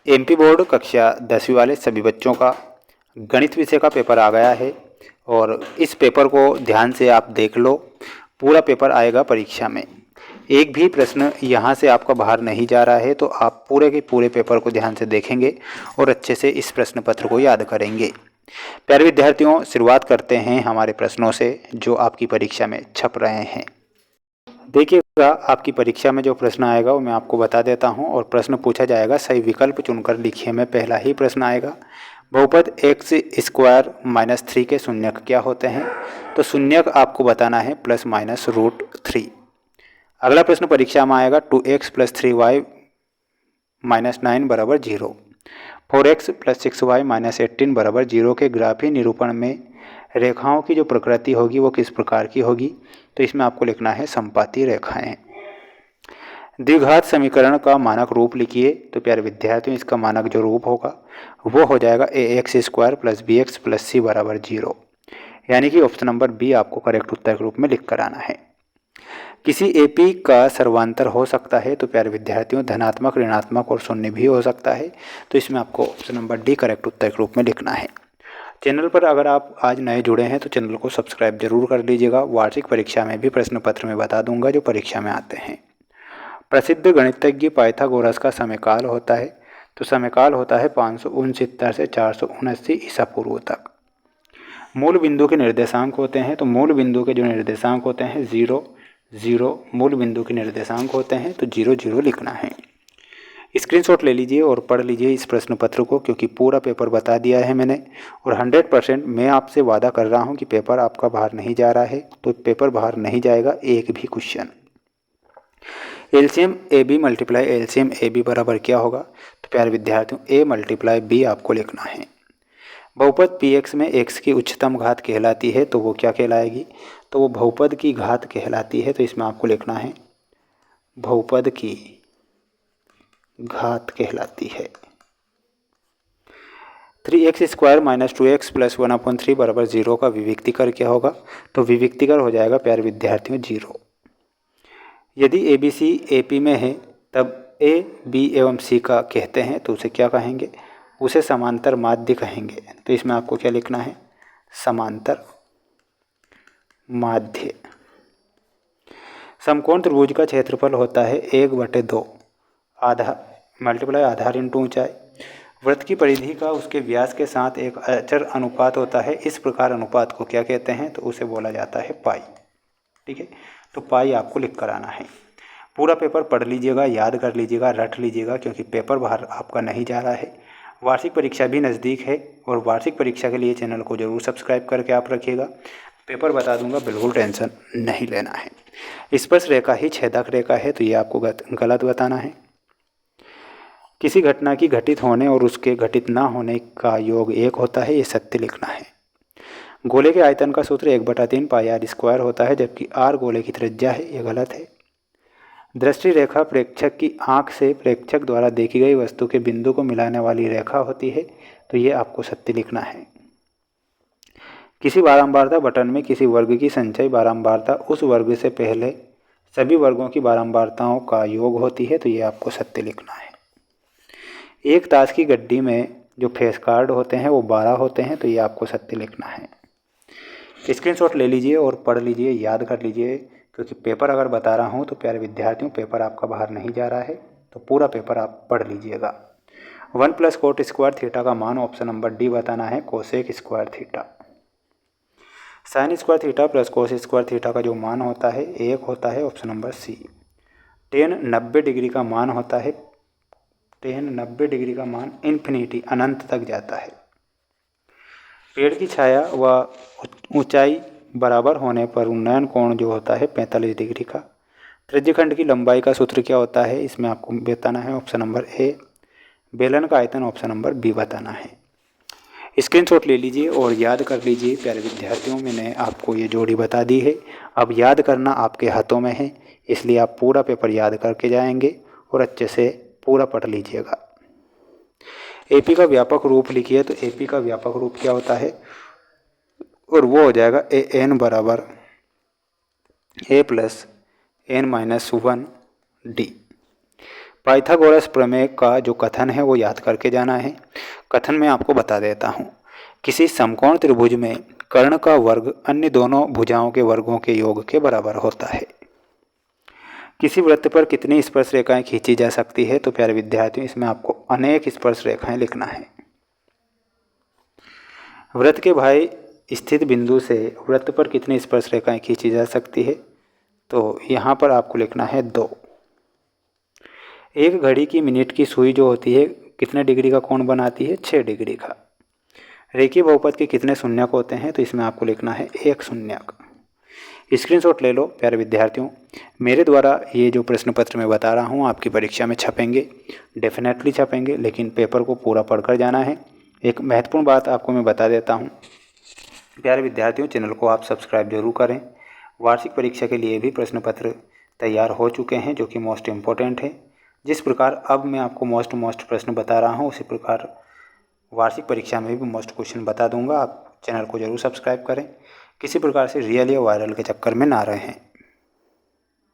MP board कक्षा 10वीं वाले सभी बच्चों का गणित विषय का पेपर आ गया है और इस पेपर को ध्यान से आप देख लो। पूरा पेपर आएगा परीक्षा में, एक भी प्रश्न यहाँ से आपका बाहर नहीं जा रहा है। तो आप पूरे के पूरे पेपर को ध्यान से देखेंगे और अच्छे से इस प्रश्न पत्र को याद करेंगे। प्यारे विद्यार्थियों, शुरुआत करते हैं हमारे प्रश्नों से जो आपकी परीक्षा में छप रहे हैं। देखिएगा, आपकी परीक्षा में जो प्रश्न आएगा वो मैं आपको बता देता हूं और प्रश्न पूछा जाएगा, सही विकल्प चुनकर लिखिए। में पहला ही प्रश्न आएगा, बहुपद एक्स स्क्वायर माइनस 3 के शून्यक क्या होते हैं? तो शून्यक आपको बताना है प्लस माइनस रूट 3। अगला प्रश्न परीक्षा में आएगा, 2x प्लस 3y माइनस 9 बराबर 0, 4x प्लस 6y माइनस 18 बराबर 0 के ग्राफीय निरूपण में रेखाओं की जो प्रकृति होगी वो किस प्रकार की होगी? तो इसमें आपको लिखना है संपाती रेखाएं। द्विघात समीकरण का मानक रूप लिखिए। तो प्यारे विद्यार्थियों, इसका मानक जो रूप होगा वो हो जाएगा ax square plus bx plus c बराबर 0, यानी कि ऑप्शन नंबर बी आपको करेक्ट उत्तर के रूप में लिख कर आना है। किसी एपी का सर्वांतर हो सकता है? तो प्यारे विद्यार्थियों, धनात्मक, ऋणात्मक और शून्य भी हो सकता है। तो इसमें आपको ऑप्शन नंबर डी करेक्ट उत्तर के रूप में लिखना है। चैनल पर अगर आप आज नए जुड़े हैं तो चैनल को सब्सक्राइब जरूर कर लीजिएगा। वार्षिक परीक्षा में भी प्रश्न पत्र में बता दूंगा जो परीक्षा में आते हैं। प्रसिद्ध गणितज्ञ पाइथागोरस का समयकाल होता है? तो समयकाल होता है 569 से 479 ईसा पूर्व तक। मूल बिंदु के निर्देशांक होते हैं? तो मूल बिंदु के जो निर्देशांक होते हैं 0 0, मूल बिंदु के निर्देशांक होते हैं तो 0 0 लिखना है। स्क्रीनशॉट ले लीजिए और पढ़ लीजिए इस प्रश्न पत्र को, क्योंकि पूरा पेपर बता दिया है मैंने और 100% मैं आपसे वादा कर रहा हूं कि पेपर आपका बाहर नहीं जा रहा है। तो पेपर बाहर नहीं जाएगा एक भी question. LCM A B multiply LCM A B बराबर क्या होगा? तो प्यारे विद्यार्थियों, ए मल्टीप्लाई बी आपको लिखना है। बहुपद पी एक्स में एक्स की उच्चतम घात कहलाती है, तो वो क्या कहलाएगी? तो वो बहुपद की घात कहलाती है। तो इसमें आपको लिखना है बहुपद की घात कहलाती है। 3x square minus 2x plus 1/3 बराबर 0 का विविक्तिकर क्या होगा? तो विविक्तिकर हो जाएगा प्यारे विद्यार्थियों 0। यदि A B C A P में है तब ए बी एवं सी का कहते हैं तो उसे क्या कहेंगे? उसे समांतर माध्य कहेंगे। तो इसमें आपको क्या लिखना है? समांतर माध्य। समकोण त्रिभुज का क्षेत्रफल होता है 1/2 आधा मल्टीप्लाई आधार इंटू ऊंचाई। वृत्त की परिधि का उसके व्यास के साथ एक अचर अनुपात होता है। इस प्रकार अनुपात को क्या कहते हैं? तो उसे बोला जाता है पाई। ठीक है, तो पाई आपको लिख कर आना है। पूरा पेपर पढ़ लीजिएगा, याद कर लीजिएगा, रट लीजिएगा, क्योंकि पेपर बाहर आपका नहीं जा रहा है। वार्षिक परीक्षा भी नज़दीक है और वार्षिक परीक्षा के लिए चैनल को जरूर सब्सक्राइब करके आप रखिएगा। पेपर बता दूंगा, बिल्कुल टेंशन नहीं लेना है। स्पर्श रेखा ही छेदक रेखा है, तो ये आपको गलत बताना है। किसी घटना की घटित होने और उसके घटित ना होने का योग 1 होता है, ये सत्य लिखना है। गोले के आयतन का सूत्र 1/3 पाई आर स्क्वायर होता है, जबकि आर गोले की त्रिज्या है, ये गलत है। दृष्टि रेखा प्रेक्षक की आंख से प्रेक्षक द्वारा देखी गई वस्तु के बिंदु को मिलाने वाली रेखा होती है, तो ये आपको सत्य लिखना है। किसी बारंबारता बटन में किसी वर्ग की संचयी बारंबारता उस वर्ग से पहले सभी वर्गों की बारंबारताओं का योग होती है, तो ये आपको सत्य लिखना है। एक ताश की गड्डी में जो फेस कार्ड होते हैं वो 12 होते हैं, तो ये आपको सत्य लिखना है। स्क्रीनशॉट ले लीजिए और पढ़ लीजिए, याद कर लीजिए, क्योंकि पेपर अगर बता रहा हूँ तो प्यारे विद्यार्थियों पेपर आपका बाहर नहीं जा रहा है। तो पूरा पेपर आप पढ़ लीजिएगा। 1 प्लस कोट स्क्वायर थीटा का मान ऑप्शन नंबर डी बताना है cosec square theta. Sin square theta plus cos square theta का जो मान होता है 1 होता है, option number C. Tan 90 degree का मान होता है, टेन 90 डिग्री का मान इन्फिनिटी अनंत तक जाता है। पेड़ की छाया व ऊंचाई बराबर होने पर उन्नयन कोण जो होता है 45 डिग्री का। त्रिज्यखंड की लंबाई का सूत्र क्या होता है? इसमें आपको बताना है ऑप्शन नंबर ए। बेलन का आयतन ऑप्शन नंबर बी बताना है। स्क्रीनशॉट ले लीजिए और याद कर लीजिए। प्यारे विद्यार्थियों, मैंने आपको ये जोड़ी बता दी है, अब याद करना आपके हाथों में है, इसलिए आप पूरा पेपर याद करके जाएंगे और अच्छे से पूरा पढ़ लीजिएगा। एपी का व्यापक रूप लिखिए। तो एपी का व्यापक रूप क्या होता है? और वो हो जाएगा ए एन बराबर A plus N minus 1 D. Pythagoras प्रमेय का जो कथन है वो याद करके जाना है। कथन मैं आपको बता देता हूँ। किसी समकोण त्रिभुज में कर्ण का वर्ग अन्य दोनों भुजाओं के वर्गों के योग के बराबर होता है। किसी वृत्त पर कितनी स्पर्श रेखाएं खींची जा सकती है? तो प्यारे विद्यार्थियों, इसमें आपको अनेक स्पर्श रेखाएं लिखना है। वृत्त के बाह्य स्थित बिंदु से वृत्त पर कितनी स्पर्श रेखाएं खींची जा सकती है? तो यहाँ पर आपको लिखना है 2। एक घड़ी की मिनट की सुई जो होती है कितने डिग्री का कोण बनाती है? 6 डिग्री का। रेखीय बहुपद के कितने शून्यक होते हैं? तो इसमें आपको लिखना है 1 शून्यक। स्क्रीनशॉट ले लो प्यारे विद्यार्थियों। मेरे द्वारा ये जो प्रश्न पत्र मैं बता रहा हूँ आपकी परीक्षा में छपेंगे, डेफिनेटली छपेंगे, लेकिन पेपर को पूरा पढ़कर जाना है। एक महत्वपूर्ण बात आपको मैं बता देता हूँ प्यारे विद्यार्थियों, चैनल को आप सब्सक्राइब जरूर करें। वार्षिक परीक्षा के लिए भी प्रश्न पत्र तैयार हो चुके हैं जो कि मोस्ट इम्पोर्टेंट है। जिस प्रकार अब मैं आपको मोस्ट प्रश्न बता रहा हूँ उसी प्रकार वार्षिक परीक्षा में भी मोस्ट क्वेश्चन बता दूंगा। आप चैनल को जरूर सब्सक्राइब करें, किसी प्रकार से रियल या वायरल के चक्कर में ना रहें।